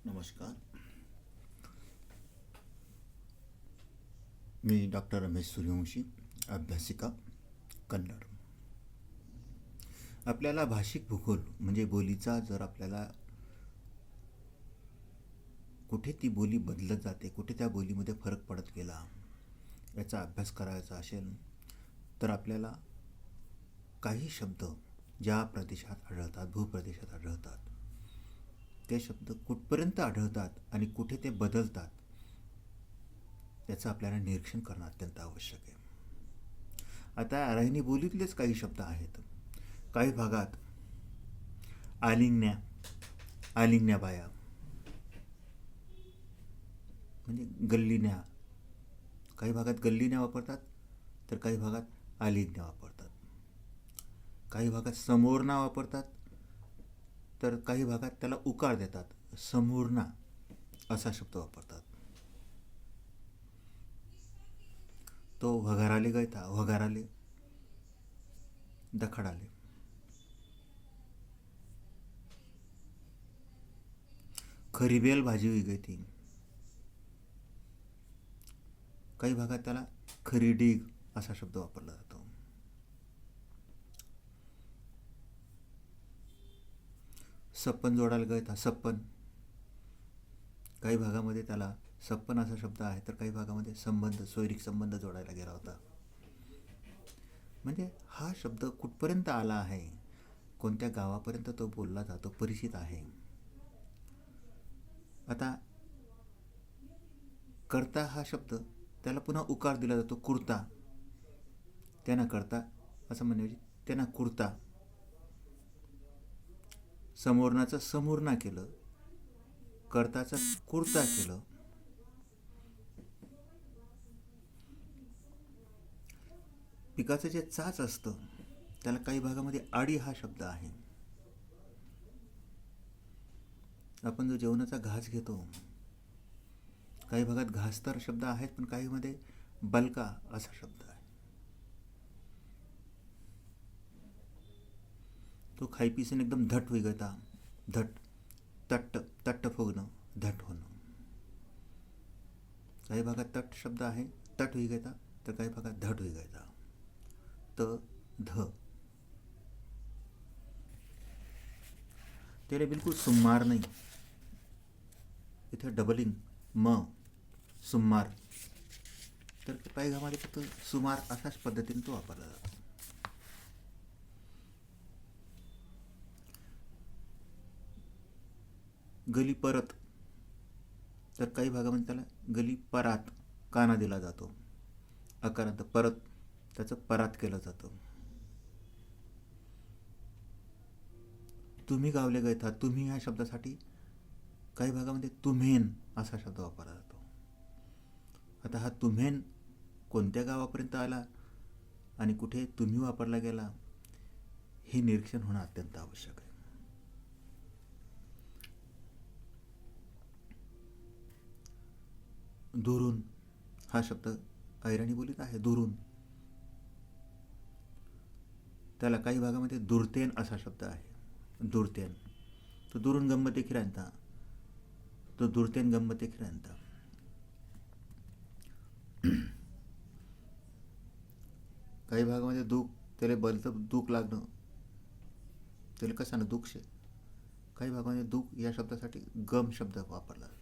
नमस्कार. मी डॉक्टर रमेश सूर्यवंशी, अभ्यासिका, कन्नड. आपल्याला भाषिक भूगोल म्हणजे बोलीचा जर आपल्याला कुठे ती बोली बदलत जाते, कुठे त्या बोलीमध्ये फरक पडत गेला याचा अभ्यास करायचा असेल तर आपल्याला काही शब्द ज्या प्रदेशात आढळतात, भूप्रदेशात आढळतात, ते शब्द कुठपर्यंत आढळतात आणि कुठे ते बदलतात याचं आपल्याला निरीक्षण करणं अत्यंत आवश्यक आहे. आता अरायनी बोलीतलेच काही शब्द आहेत. काही भागात आलिंगण्या, आलिंगण्या बाया म्हणजे गल्लीन्या, काही भागात गल्लीन्या वापरतात तर काही भागात आलिंगण्या वापरतात. काही भागात समोरना वापरतात तर काही भागात त्याला उकार देतात, समोरना असा शब्द वापरतात. तो वघाराले गयता, वघाराले, दखडाले. खरीबेल भाजी हुई गई थी. काही भागात त्याला खरीडीग असा शब्द वापरला जातो. सप्पन जोडायला गयता, सप्पन. काही भागामध्ये त्याला सप्पन असा शब्द आहे तर काही भागामध्ये संबंध, सोयरीक संबंध जोडायला गेला होता. म्हणजे हा शब्द कुठपर्यंत आला आहे, कोणत्या गावापर्यंत तो बोलला जातो, परिचित आहे. आता करता हा शब्द त्याला पुन्हा उकार दिला जातो, कुर्ता. त्यांना करता असं म्हणण्याऐवजी त्यांना कुर्ता. समोरनाचं समोरना केलं, करताचं कुर्ता केलं. पिकाचं जे चाच असतं त्याला काही भागामध्ये आडी हा शब्द आहे. आपण जो जेवणाचा घास घेतो, काही भागात घासतर शब्द आहेत पण काही मध्ये बलका असा शब्द आहे. तो खाईपिसन एकदम धट होई गता, धट, तट्ट, तट्ट फुगणं, धट होणं. काही भागात तट शब्द आहे, तट होई गता, तर काही भागात धट होई गता. त, ध. त्याला बिलकुल सुमार नाही. इथे डबलिंग म, सुमार. तर काही गावामध्ये फक्त सुमार अशाच पद्धतीने तो वापरला जातो. गली परत, तर काही भागामध्ये त्याला गली परात काना दिला जातो. अकारांत परत त्याचं परात केलं जातं. तुम्ही गावले गयता, तुम्ही ह्या शब्दासाठी काही भागामध्ये तुम्हेन असा शब्द वापरला जातो. आता हा तुम्हेन कोणत्या गावापर्यंत आला आणि कुठे तुम्ही वापरला गेला हे निरीक्षण होणं अत्यंत आवश्यक आहे. दुरून हा शब्द ऐराणी बोलीत आहे, दुरून. त्याला काही भागामध्ये दुर्तेन असा शब्द आहे, दुर्तेन. तो दुरून गंमत देखील आणता, तो दुर्तेन गंमत देखील आणता. काही भागामध्ये दुःख, त्याला बलतं दुःख लागणं, त्याला कसं ना दुःख शे. काही भागामध्ये दुःख या शब्दासाठी गम शब्द वापरला जातो.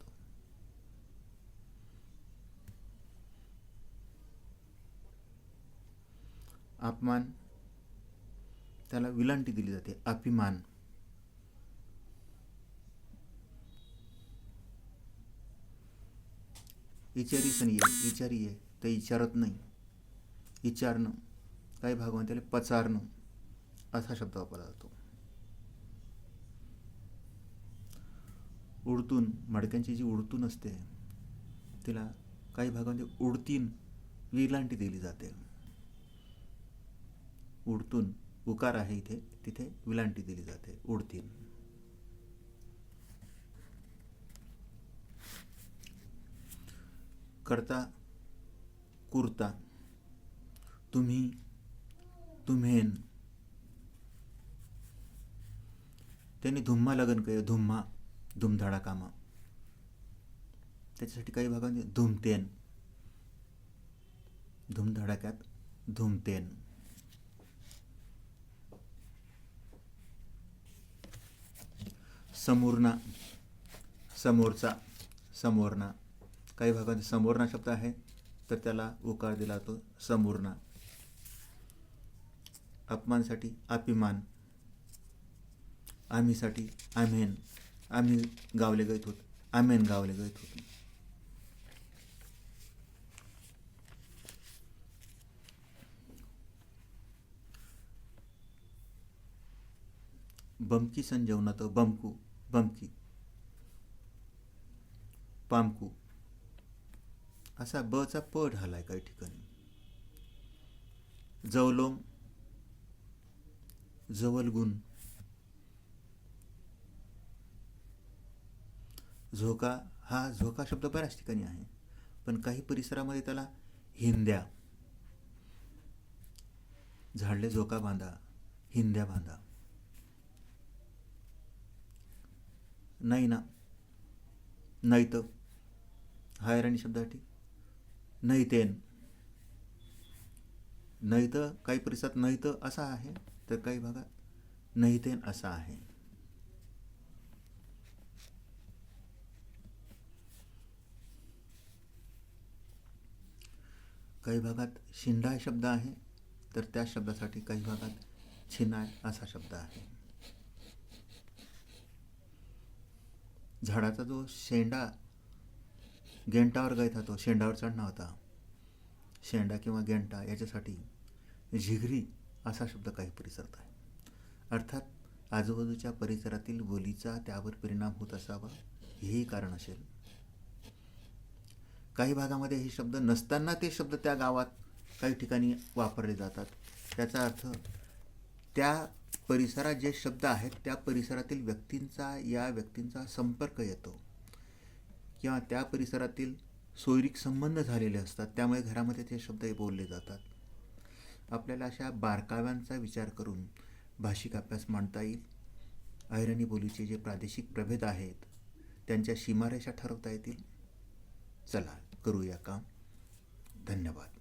अपमान, त्याला विलांटी दिली जाते, अभिमान. इचारी ये, इचारी ये, तर विचारत नाही, विचारणं. काही भागामध्ये त्याला पचारणं असा शब्द वापरला जातो. उडतून, मडक्यांची जी उडतून असते तिला काही भागामध्ये उडतीन विलांटी दिली जाते. उडतून उकार आहे इथे, तिथे विलांटी दिली जाते, उडतीन. करता, कुर्ता, तुम्ही, तुम्हेन. त्यांनी धुम्मा लगन केलं, धुम्मा, धुमधडाकामा. त्याच्यासाठी काही भागांमध्ये धुमतेन, धूमधडाक्यात धुमतेन. समोरना, समोरचा, समोरना. काही भागामध्ये समोरना शब्द आहे तर त्याला उकार दिला जातो समोरना. अपमानसाठी अपिमान, आम्हीसाठी आमेन, आम्ही गावले गैत होत, आमेन गावले गैत होत. बमकी सण जेवणात बमकू, बमकी, पामकू. असा बचा प ढालाय काही ठिकाणी. जवलोम, जवलगुण. झोका, हा झोका शब्द बऱ्याच ठिकाणी आहे पण काही परिसरामध्ये त्याला हिंद्या, झाडले झोका बांधा, हिंद्या बांधा. नाही ना, नैत, हायराणी शब्दासाठी नैतेन. नैत काही परिसरात नैत असा आहे तर काही भागात नैतेन असा आहे. काही भागात शिंडाय शब्द आहे तर त्या शब्दासाठी काही भागात छिनाय असा शब्द आहे. झाडाचा जो शेंडा गेंटावर गैत होतो, शेंडावर चढणा होता, शेंडा किंवा गेंटा याच्यासाठी झिगरी असा शब्द काही परिसरात आहे. अर्थात आजूबाजूच्या परिसरातील बोलीचा त्यावर परिणाम होत असावा हेही कारण असेल. काही भागामध्ये हे शब्द नसताना ते शब्द त्या गावात काही ठिकाणी वापरले जातात. त्याचा अर्थ त्या परिसरात जे शब्द आहेत त्या परिसरातील व्यक्तींचा या व्यक्तींचा संपर्क येतो किंवा त्या परिसरातील सोयरीक संबंध झालेले असतात, त्यामुळे घरामध्ये ते शब्द बोलले जातात. आपल्याला अशा बारकाव्यांचा विचार करून भाषिक अभ्यास मांडता येईल. अहिराणी बोलीचे जे प्रादेशिक प्रभेद आहेत त्यांच्या सीमारेषा ठरवता येतील. चला करूया काम. धन्यवाद.